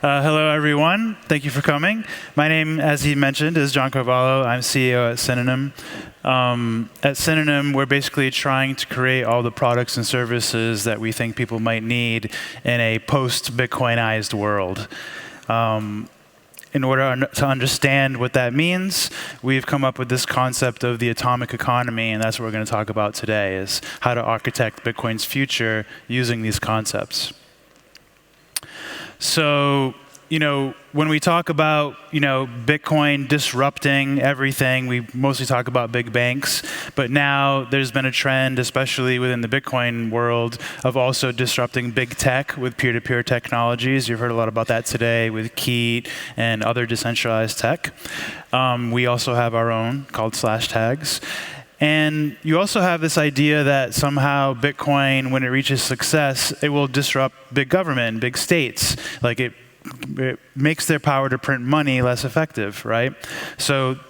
Hello, everyone. Thank you for coming. My name, as he mentioned, is John Carvalho. I'm CEO at Synonym. At Synonym, we're basically trying to create all the products and services that we think people might need in a post-Bitcoinized world. In order to understand what that means, we've come up with this concept of the atomic economy, and that's what we're going to talk about today, is how to architect Bitcoin's future using these concepts. So, when we talk about, Bitcoin disrupting everything, we mostly talk about big banks. But now there's been a trend, especially within the Bitcoin world, of also disrupting big tech with peer-to-peer technologies. You've heard a lot about that today with Keat and other decentralized tech. We also have our own called /tags. And you also have this idea that somehow Bitcoin, when it reaches success, it will disrupt big government, big states. Like it makes their power to print money less effective, right? So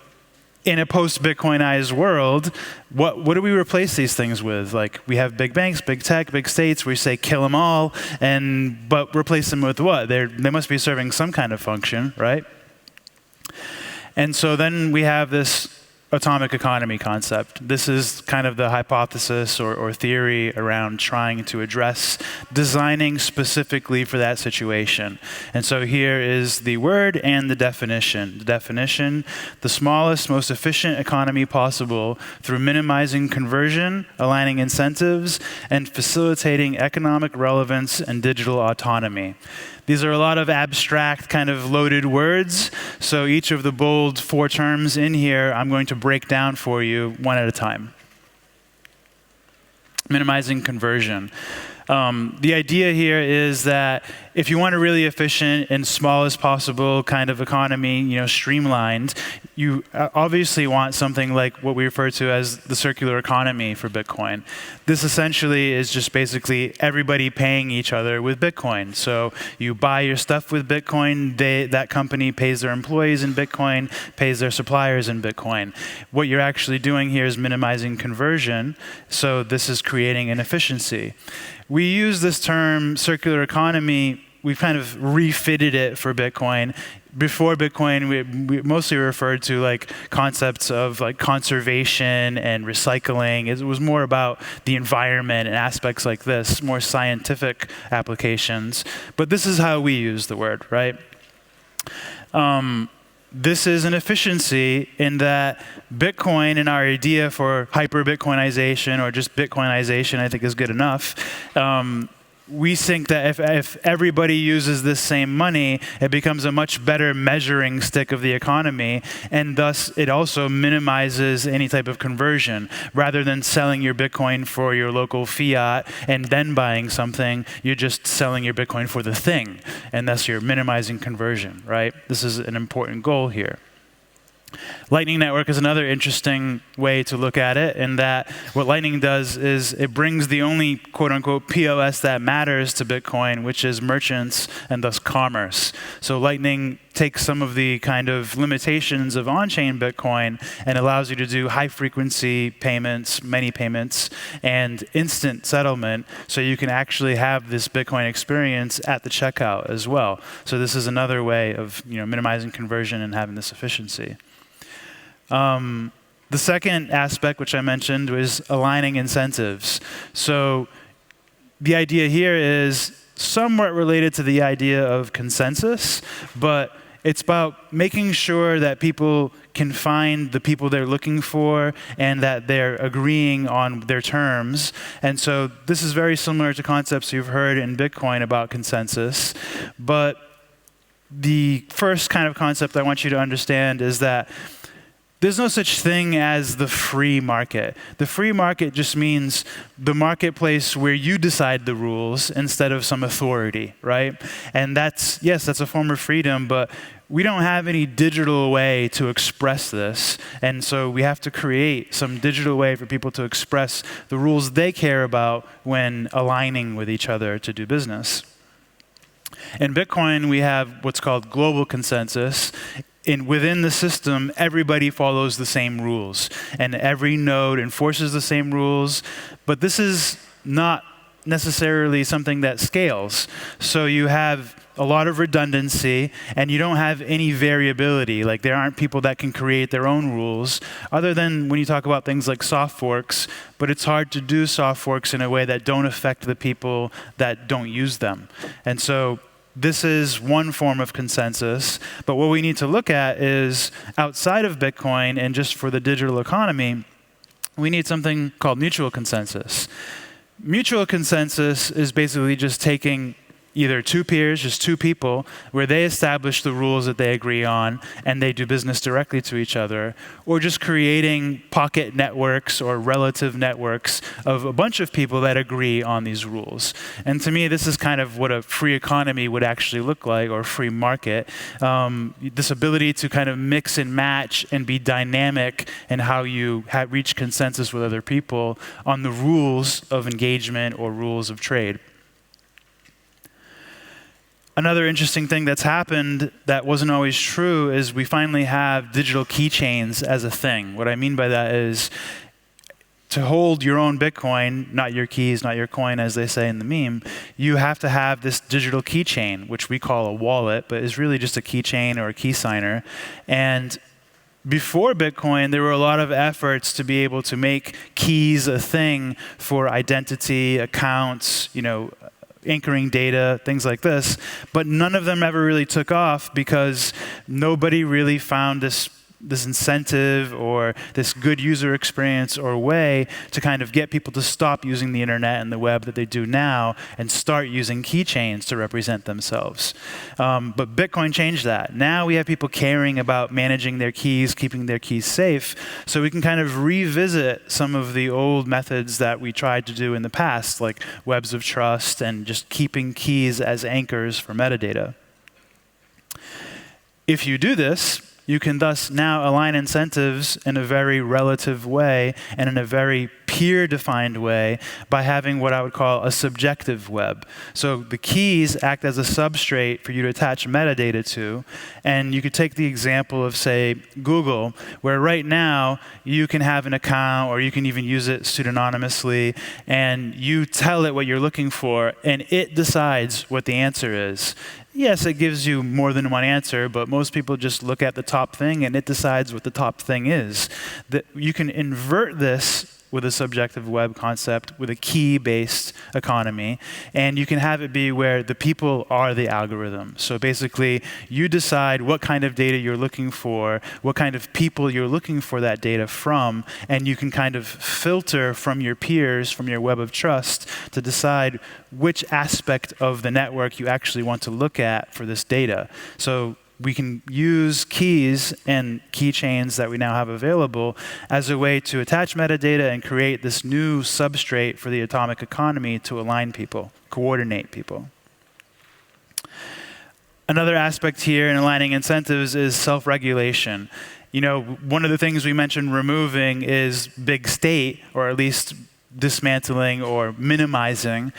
in a post-Bitcoinized world, what do we replace these things with? Like we have big banks, big tech, big states. We say kill them all, but replace them with what? They must be serving some kind of function, right? And so then we have this atomic economy concept. This is kind of the hypothesis or theory around trying to address designing specifically for that situation. And so here is the word and the definition. The definition, the smallest, most efficient economy possible through minimizing conversion, aligning incentives, and facilitating economic relevance and digital autonomy. These are a lot of abstract, kind of loaded words. So each of the bold 4 terms in here, I'm going to break down for you one at a time. Minimizing conversion. The idea here is that if you want a really efficient and smallest possible kind of economy, streamlined, you obviously want something like what we refer to as the circular economy for Bitcoin. This essentially is just basically everybody paying each other with Bitcoin. So you buy your stuff with Bitcoin, that company pays their employees in Bitcoin, pays their suppliers in Bitcoin. What you're actually doing here is minimizing conversion, so this is creating an efficiency. We use this term circular economy, we've kind of refitted it for Bitcoin. Before Bitcoin, we mostly referred to like concepts of like conservation and recycling. It was more about the environment and aspects like this, more scientific applications. But this is how we use the word, right? This is an efficiency in that Bitcoin and our idea for hyper-Bitcoinization or just Bitcoinization, I think is good enough. We think that if everybody uses this same money, it becomes a much better measuring stick of the economy, and thus it also minimizes any type of conversion. Rather than selling your Bitcoin for your local fiat and then buying something, you're just selling your Bitcoin for the thing, and thus you're minimizing conversion, right? This is an important goal here. Lightning Network is another interesting way to look at it, in that what Lightning does is it brings the only quote-unquote POS that matters to Bitcoin, which is merchants and thus commerce. So Lightning takes some of the kind of limitations of on-chain Bitcoin and allows you to do high-frequency payments, many payments, and instant settlement, so you can actually have this Bitcoin experience at the checkout as well. So this is another way of minimizing conversion and having this efficiency. The second aspect, which I mentioned, was aligning incentives. So the idea here is somewhat related to the idea of consensus, but it's about making sure that people can find the people they're looking for and that they're agreeing on their terms. And so this is very similar to concepts you've heard in Bitcoin about consensus. But the first kind of concept I want you to understand is that there's no such thing as the free market. The free market just means the marketplace where you decide the rules instead of some authority, right? And that's a form of freedom, but we don't have any digital way to express this. And so we have to create some digital way for people to express the rules they care about when aligning with each other to do business. In Bitcoin, we have what's called global consensus. Within the system, everybody follows the same rules, and every node enforces the same rules. But this is not necessarily something that scales. So you have a lot of redundancy, and you don't have any variability. Like, there aren't people that can create their own rules, other than when you talk about things like soft forks, but it's hard to do soft forks in a way that don't affect the people that don't use them. And so this is one form of consensus, but what we need to look at is outside of Bitcoin and just for the digital economy, we need something called mutual consensus. Mutual consensus is basically just taking either two peers, just two people, where they establish the rules that they agree on and they do business directly to each other, or just creating pocket networks or relative networks of a bunch of people that agree on these rules. And to me, this is kind of what a free economy would actually look like, or a free market. This ability to kind of mix and match and be dynamic in how you reach consensus with other people on the rules of engagement or rules of trade. Another interesting thing that's happened that wasn't always true is we finally have digital keychains as a thing. What I mean by that is to hold your own Bitcoin, not your keys, not your coin, as they say in the meme, you have to have this digital keychain, which we call a wallet, but is really just a keychain or a key signer. And before Bitcoin, there were a lot of efforts to be able to make keys a thing for identity, accounts, anchoring data, things like this, but none of them ever really took off because nobody really found this incentive or this good user experience or way to kind of get people to stop using the internet and the web that they do now and start using keychains to represent themselves. But Bitcoin changed that. Now we have people caring about managing their keys, keeping their keys safe, so we can kind of revisit some of the old methods that we tried to do in the past, like webs of trust and just keeping keys as anchors for metadata. If you do this, you can thus now align incentives in a very relative way and in a very peer-defined way by having what I would call a subjective web. So the keys act as a substrate for you to attach metadata to. And you could take the example of, say, Google, where right now you can have an account or you can even use it pseudonymously, and you tell it what you're looking for, and it decides what the answer is. Yes, it gives you more than one answer, but most people just look at the top thing and it decides what the top thing is. You can invert this with a subjective web concept, with a key-based economy, and you can have it be where the people are the algorithm. So basically, you decide what kind of data you're looking for, what kind of people you're looking for that data from, and you can kind of filter from your peers, from your web of trust, to decide which aspect of the network you actually want to look at for this data. So we can use keys and keychains that we now have available as a way to attach metadata and create this new substrate for the atomic economy to align people, coordinate people. Another aspect here in aligning incentives is self-regulation. One of the things we mentioned removing is big state, or at least dismantling or minimizing.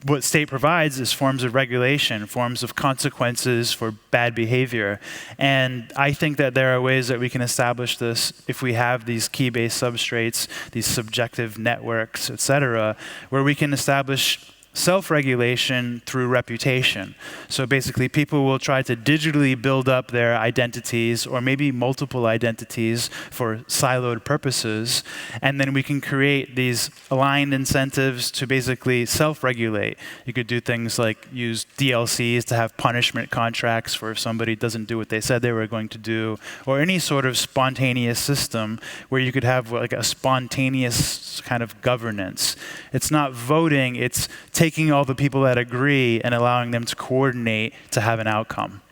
What state provides is forms of regulation, forms of consequences for bad behavior. And I think that there are ways that we can establish this if we have these key-based substrates, these subjective networks, et cetera, where we can establish self-regulation through reputation. So basically, people will try to digitally build up their identities, or maybe multiple identities for siloed purposes, and then we can create these aligned incentives to basically self-regulate. You could do things like use DLCs to have punishment contracts for if somebody doesn't do what they said they were going to do, or any sort of spontaneous system where you could have like a spontaneous kind of governance. It's not voting, it's taking all the people that agree and allowing them to coordinate to have an outcome.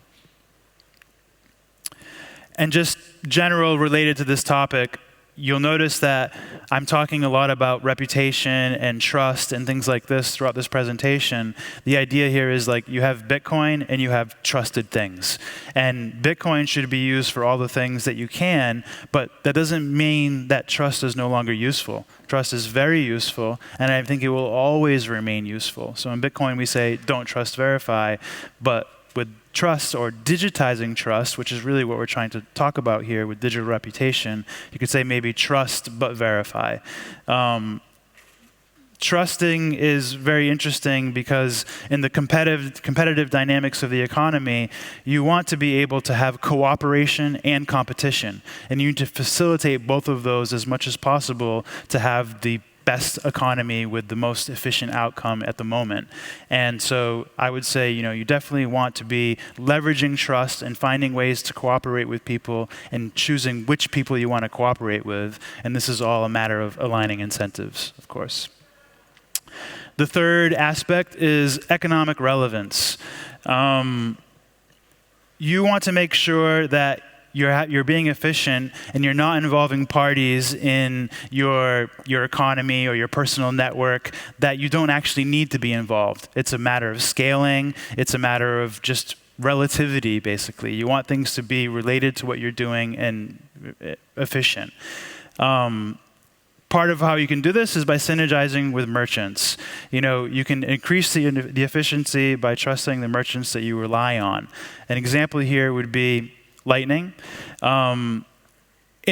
And just general related to this topic, you'll notice that I'm talking a lot about reputation and trust and things like this throughout this presentation. The idea here is like you have Bitcoin and you have trusted things. And Bitcoin should be used for all the things that you can, but that doesn't mean that trust is no longer useful. Trust is very useful, and I think it will always remain useful. So in Bitcoin we say don't trust, verify, but with trust or digitizing trust, which is really what we're trying to talk about here with digital reputation, you could say maybe trust but verify. trusting is very interesting because in the competitive dynamics of the economy, you want to be able to have cooperation and competition. And you need to facilitate both of those as much as possible to have the best economy with the most efficient outcome at the moment. And so I would say, you definitely want to be leveraging trust and finding ways to cooperate with people and choosing which people you want to cooperate with. And this is all a matter of aligning incentives, of course. The third aspect is economic relevance. You want to make sure that you're being efficient and you're not involving parties in your economy or your personal network that you don't actually need to be involved. It's a matter of scaling. It's a matter of just relativity, basically. You want things to be related to what you're doing and efficient. Part of how you can do this is by synergizing with merchants. You can increase the efficiency by trusting the merchants that you rely on. An example here would be Lightning. In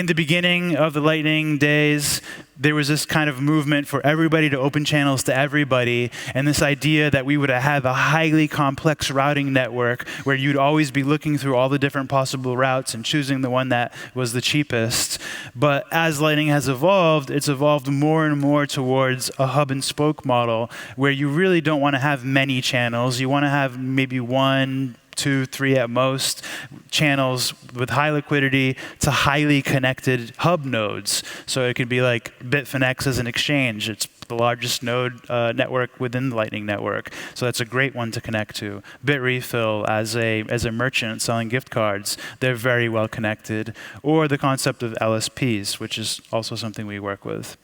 the beginning of the Lightning days, there was this kind of movement for everybody to open channels to everybody, and this idea that we would have a highly complex routing network where you'd always be looking through all the different possible routes and choosing the one that was the cheapest. But as Lightning has evolved, it's evolved more and more towards a hub and spoke model where you really don't want to have many channels. You want to have maybe 1, 2, 3 at most channels with high liquidity to highly connected hub nodes. So it could be like Bitfinex as an exchange. It's the largest node network within the Lightning network. So that's a great one to connect to. Bitrefill as a merchant selling gift cards, they're very well connected. Or the concept of LSPs, which is also something we work with.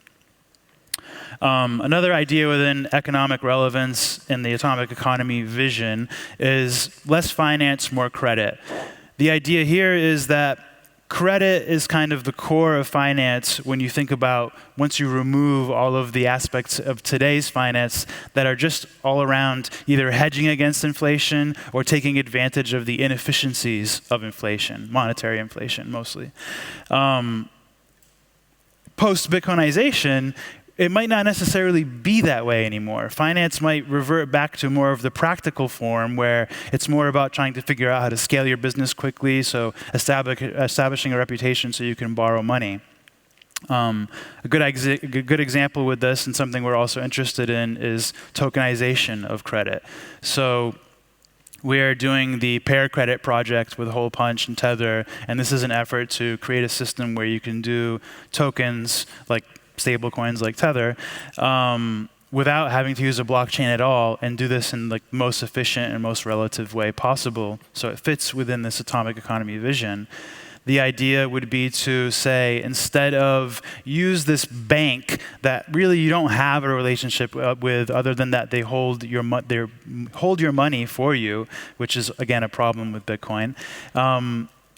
Another idea within economic relevance in the atomic economy vision is less finance, more credit. The idea here is that credit is kind of the core of finance when you think about once you remove all of the aspects of today's finance that are just all around either hedging against inflation or taking advantage of the inefficiencies of inflation, monetary inflation mostly. Post-Bitcoinization, it might not necessarily be that way anymore. Finance might revert back to more of the practical form where it's more about trying to figure out how to scale your business quickly, so establishing a reputation so you can borrow money. A good example with this, and something we're also interested in, is tokenization of credit. So we're doing the pair credit project with Hole Punch and Tether, and this is an effort to create a system where you can do tokens like stable coins like Tether without having to use a blockchain at all, and do this in the most efficient and most relative way possible. So it fits within this atomic economy vision. The idea would be to say, instead of use this bank that really you don't have a relationship with other than that they hold your money for you, which is, again, a problem with Bitcoin,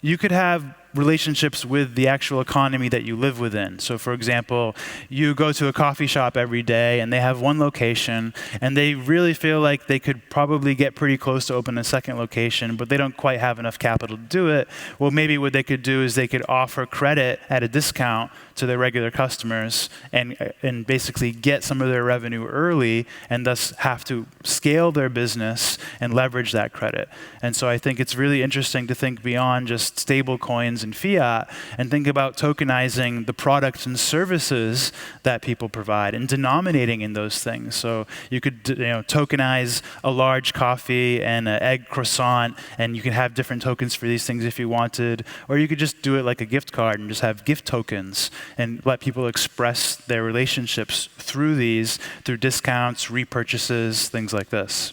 you could have relationships with the actual economy that you live within. So for example, you go to a coffee shop every day and they have one location and they really feel like they could probably get pretty close to open a second location, but they don't quite have enough capital to do it. Well, maybe what they could do is they could offer credit at a discount to their regular customers and basically get some of their revenue early and thus have to scale their business and leverage that credit. And so I think it's really interesting to think beyond just stable coins and fiat and think about tokenizing the products and services that people provide and denominating in those things. So you could tokenize a large coffee and an egg croissant, and you can have different tokens for these things if you wanted, or you could just do it like a gift card and just have gift tokens and let people express their relationships through these, through discounts, repurchases, things like this.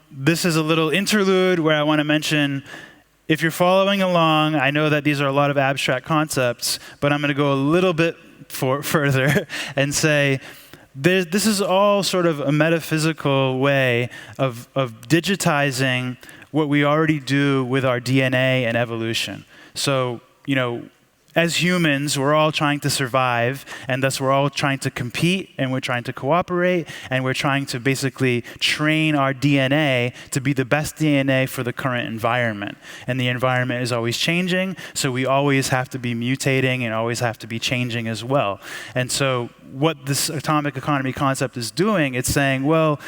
This is a little interlude where I want to mention, if you're following along, I know that these are a lot of abstract concepts, but I'm going to go a little bit further and say, this is all sort of a metaphysical way of digitizing what we already do with our DNA and evolution. So, as humans, we're all trying to survive, and thus we're all trying to compete, and we're trying to cooperate, and we're trying to basically train our DNA to be the best DNA for the current environment. And the environment is always changing, so we always have to be mutating and always have to be changing as well. And so what this atomic economy concept is doing, it's saying, well,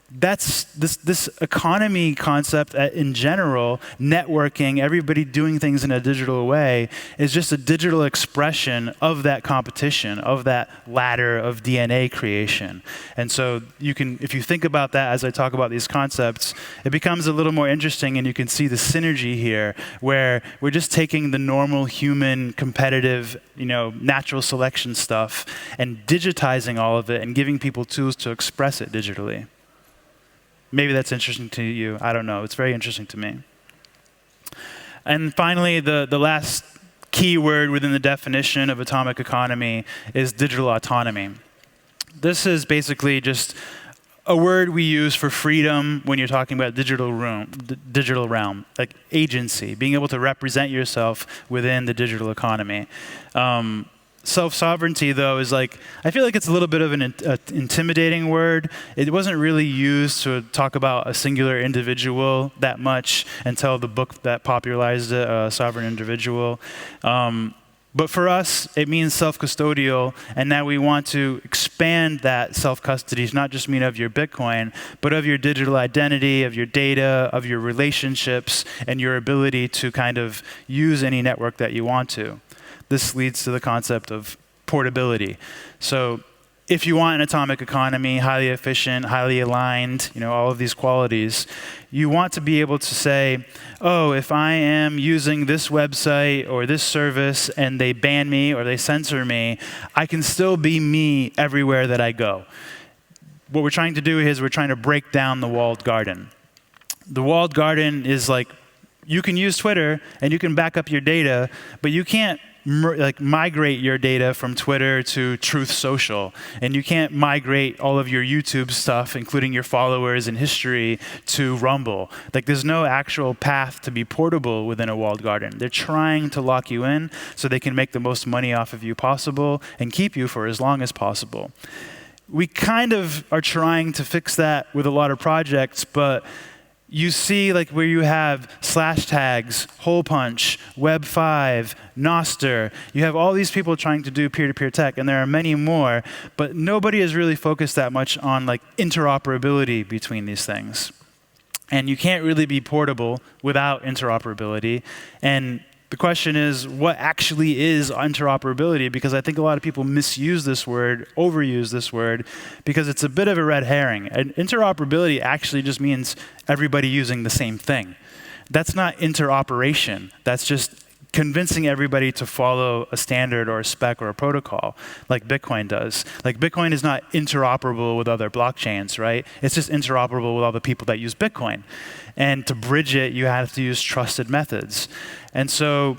that's this economy concept in general, networking, everybody doing things in a digital way, is just a digital expression of that competition, of that ladder of DNA creation. And so you can, if you think about that as I talk about these concepts, it becomes a little more interesting, and you can see the synergy here, where we're just taking the normal human competitive, natural selection stuff and digitizing all of it and giving people tools to express it digitally. Maybe that's interesting to you. I don't know. It's very interesting to me. And finally, the last key word within the definition of atomic economy is digital autonomy. This is basically just a word we use for freedom when you're talking about digital realm, like agency, being able to represent yourself within the digital economy. Self-sovereignty, though, is I feel like it's a little bit of an intimidating word. It wasn't really used to talk about a singular individual that much until the book that popularized it, Sovereign Individual. But for us, it means self-custodial, and now we want to expand that self-custody to not just mean of your Bitcoin, but of your digital identity, of your data, of your relationships, and your ability to kind of use any network that you want to. This leads to the concept of portability. So if you want an atomic economy, highly efficient, highly aligned, all of these qualities, you want to be able to say, oh, if I am using this website or this service and they ban me or they censor me, I can still be me everywhere that I go. What we're trying to do is we're trying to break down the walled garden. The walled garden is you can use Twitter and you can back up your data, but you can't migrate your data from Twitter to Truth Social, and you can't migrate all of your YouTube stuff, including your followers and history, to Rumble. There's no actual path to be portable within a walled garden. They're trying to lock you in so they can make the most money off of you possible and keep you for as long as possible. We kind of are trying to fix that with a lot of projects, but you see where you have slash tags, hole punch, Web5, Nostr. You have all these people trying to do peer-to-peer tech, and there are many more, but nobody has really focused that much on interoperability between these things. And you can't really be portable without interoperability. And the question is, what actually is interoperability? Because I think a lot of people misuse this word, overuse this word, because it's a bit of a red herring. And interoperability actually just means everybody using the same thing. That's not interoperation. That's just convincing everybody to follow a standard or a spec or a protocol like Bitcoin does. Bitcoin is not interoperable with other blockchains, right? It's just interoperable with all the people that use Bitcoin. And to bridge it, you have to use trusted methods. And so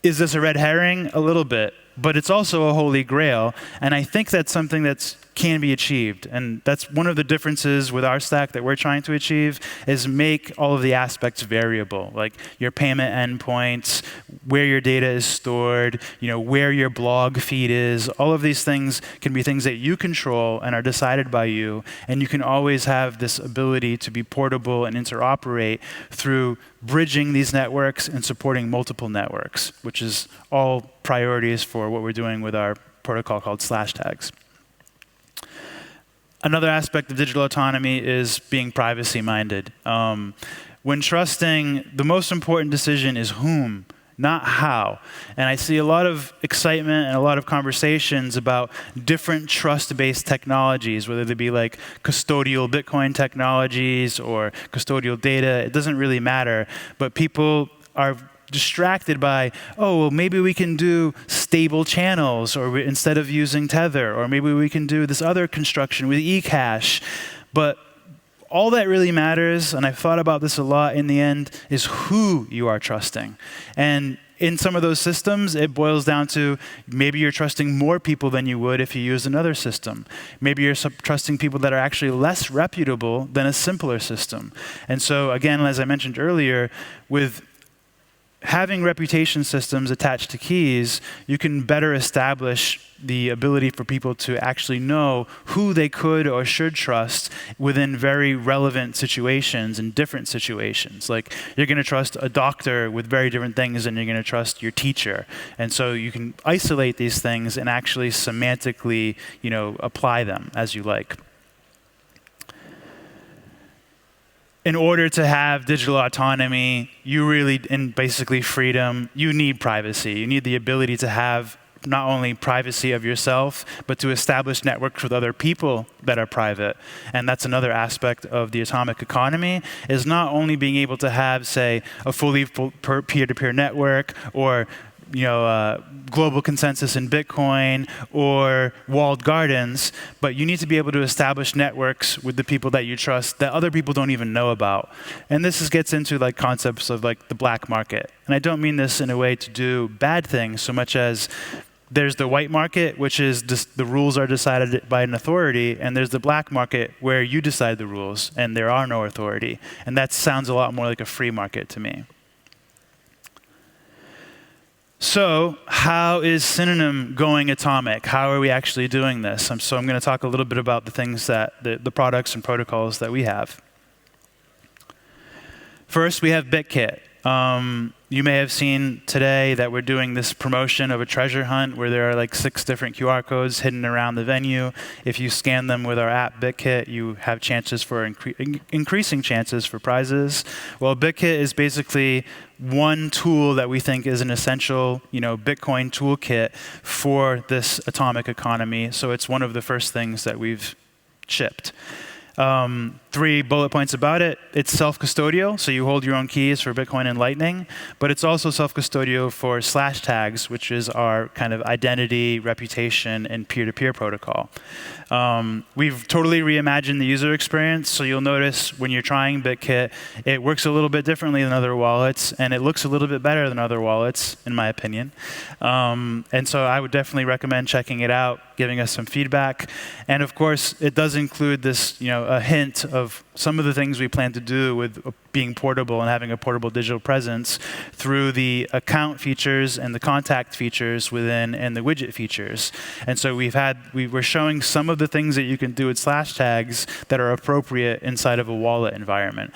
is this a red herring? A little bit. But it's also a holy grail. And I think that's something that can be achieved. And that's one of the differences with our stack that we're trying to achieve, is make all of the aspects variable, like your payment endpoints, where your data is stored, where your blog feed is. All of these things can be things that you control and are decided by you. And you can always have this ability to be portable and interoperate through bridging these networks and supporting multiple networks, which is all priorities for what we're doing with our protocol called slash tags. Another aspect of digital autonomy is being privacy-minded. When trusting, the most important decision is whom, not how. And I see a lot of excitement and a lot of conversations about different trust-based technologies, whether they be custodial Bitcoin technologies or custodial data. It doesn't really matter. But people are distracted by, oh, well, maybe we can do stable channels instead of using Tether, or maybe we can do this other construction with eCash. But all that really matters, and I've thought about this a lot in the end, is who you are trusting. And in some of those systems, it boils down to maybe you're trusting more people than you would if you used another system. Maybe you're trusting people that are actually less reputable than a simpler system. And so, again, as I mentioned earlier, with having reputation systems attached to keys, you can better establish the ability for people to actually know who they could or should trust within very relevant situations and different situations. Like, you're going to trust a doctor with very different things than you're going to trust your teacher. And so you can isolate these things and actually semantically, apply them as you like. In order to have digital autonomy, and basically freedom, you need privacy. You need the ability to have not only privacy of yourself, but to establish networks with other people that are private. And that's another aspect of the atomic economy, is not only being able to have, say, a fully peer-to-peer network, or global consensus in Bitcoin, or walled gardens, but you need to be able to establish networks with the people that you trust that other people don't even know about. And this gets into concepts of the black market. And I don't mean this in a way to do bad things so much as there's the white market, which is the rules are decided by an authority, and there's the black market where you decide the rules and there are no authority. And that sounds a lot more like a free market to me. So how is Synonym going atomic? How are we actually doing this? So I'm going to talk a little bit about the things that the products and protocols that we have. First, we have BitKit. You may have seen today that we're doing this promotion of a treasure hunt where there are 6 different QR codes hidden around the venue. If you scan them with our app BitKit, you have chances for increasing chances for prizes. Well, BitKit is basically one tool that we think is an essential, Bitcoin toolkit for this atomic economy. So it's one of the first things that we've shipped. 3 bullet points about it. It's self-custodial, so you hold your own keys for Bitcoin and Lightning, but it's also self-custodial for slash tags, which is our kind of identity, reputation, and peer-to-peer protocol. We've totally reimagined the user experience, so you'll notice when you're trying BitKit, it works a little bit differently than other wallets, and it looks a little bit better than other wallets, in my opinion. And so I would definitely recommend checking it out, giving us some feedback. And of course, it does include this, a hint of some of the things we plan to do with being portable and having a portable digital presence through the account features and the contact features within and the widget features. And so we're showing some of the things that you can do with slash tags that are appropriate inside of a wallet environment.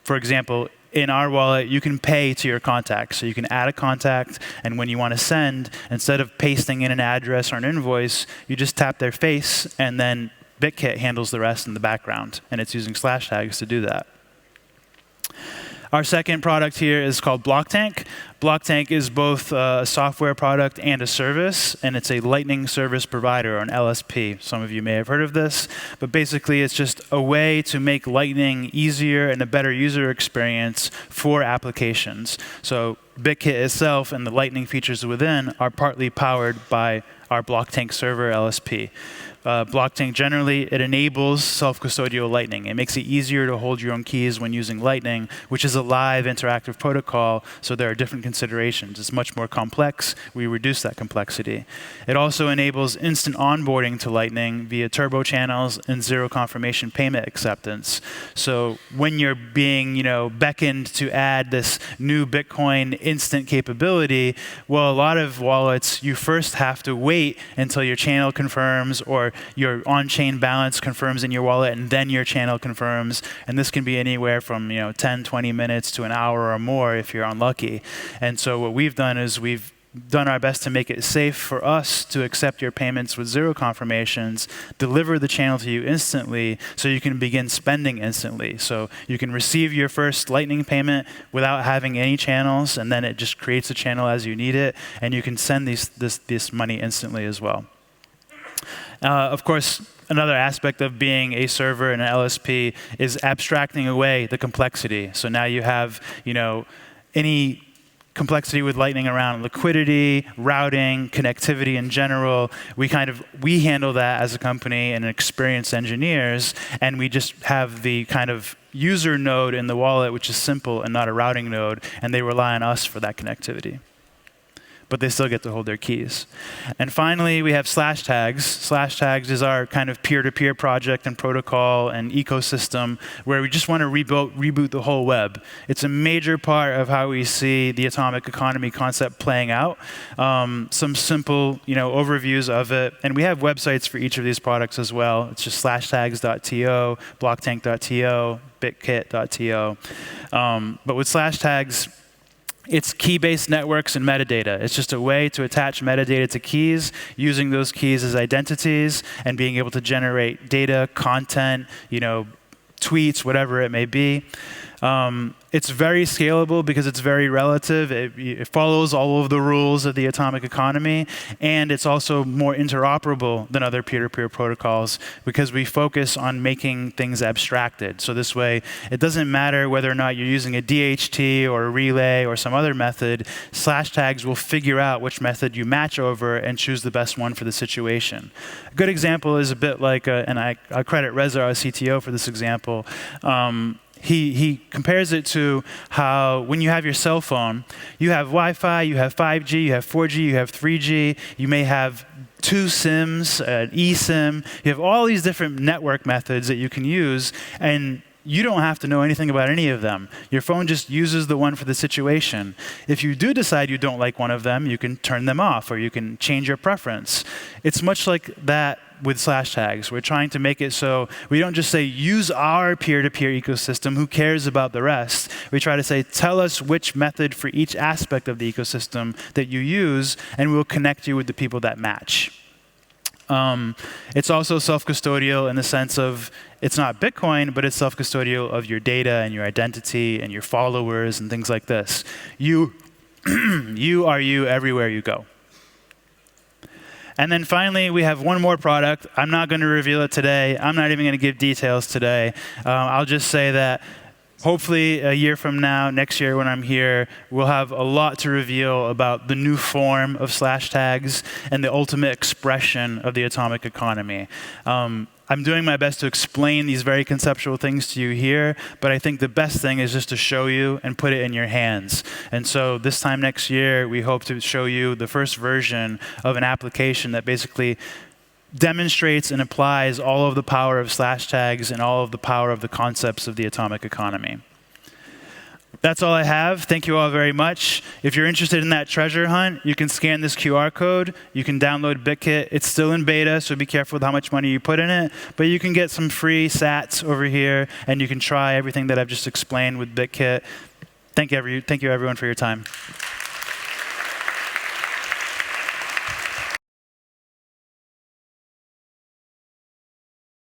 For example, in our wallet, you can pay to your contacts. So you can add a contact, and when you want to send, instead of pasting in an address or an invoice, you just tap their face, and then BitKit handles the rest in the background, and it's using slash tags to do that. Our second product here is called BlockTank. BlockTank is both a software product and a service, and it's a Lightning Service Provider, or an LSP. Some of you may have heard of this, but basically it's just a way to make Lightning easier and a better user experience for applications. So BitKit itself and the Lightning features within are partly powered by our BlockTank server LSP. BlockTank generally, it enables self-custodial Lightning. It makes it easier to hold your own keys when using Lightning, which is a live interactive protocol, so there are different considerations. It's much more complex. We reduce that complexity. It also enables instant onboarding to Lightning via turbo channels and zero confirmation payment acceptance. So when you're being, beckoned to add this new Bitcoin instant capability, well, a lot of wallets, you first have to wait until your channel confirms or your on-chain balance confirms in your wallet, and then your channel confirms. And this can be anywhere from 10, 20 minutes to an hour or more if you're unlucky. And so what we've done is we've done our best to make it safe for us to accept your payments with zero confirmations, deliver the channel to you instantly so you can begin spending instantly. So you can receive your first Lightning payment without having any channels, and then it just creates a channel as you need it, and you can send this money instantly as well. Of course, another aspect of being a server and an LSP is abstracting away the complexity. So now you have, any complexity with Lightning around liquidity, routing, connectivity in general. We handle that as a company and experienced engineers, and we just have the kind of user node in the wallet, which is simple and not a routing node, and they rely on us for that connectivity. but they still get to hold their keys. And finally, we have slash tags. Slash tags is our kind of peer-to-peer project and protocol and ecosystem where we just want to reboot the whole web. It's a major part of how we see the atomic economy concept playing out. Some simple, overviews of it, and we have websites for each of these products as well. It's just slashtags.to, blocktank.to, bitkit.to. But with slash tags, it's key-based networks and metadata. It's just a way to attach metadata to keys, using those keys as identities, and being able to generate data, content, tweets, whatever it may be. It's very scalable because it's very relative. It follows all of the rules of the atomic economy, and it's also more interoperable than other peer-to-peer protocols because we focus on making things abstracted. So this way, it doesn't matter whether or not you're using a DHT or a relay or some other method, slash tags will figure out which method you match over and choose the best one for the situation. A good example is a bit like, and I credit Reza, our CTO, for this example. He compares it to how when you have your cell phone, you have Wi-Fi, you have 5G, you have 4G, you have 3G, you may have 2 SIMs, an eSIM. You have all these different network methods that you can use, and you don't have to know anything about any of them. Your phone just uses the one for the situation. If you do decide you don't like one of them, you can turn them off, or you can change your preference. It's much like that with slash tags. We're trying to make it so we don't just say, use our peer-to-peer ecosystem, who cares about the rest? We try to say, tell us which method for each aspect of the ecosystem that you use, and we'll connect you with the people that match. It's also self-custodial in the sense of it's not Bitcoin, but it's self-custodial of your data and your identity and your followers and things like this. You are you everywhere you go. And then finally, we have one more product. I'm not going to reveal it today. I'm not even going to give details today. I'll just say that hopefully a year from now, next year when I'm here, we'll have a lot to reveal about the new form of slash tags and the ultimate expression of the atomic economy. I'm doing my best to explain these very conceptual things to you here, but I think the best thing is just to show you and put it in your hands. And so this time next year, we hope to show you the first version of an application that basically demonstrates and applies all of the power of slash tags and all of the power of the concepts of the atomic economy. That's all I have. Thank you all very much. If you're interested in that treasure hunt, you can scan this QR code. You can download BitKit. It's still in beta, so be careful with how much money you put in it. But you can get some free sats over here, and you can try everything that I've just explained with BitKit. Thank you everyone for your time.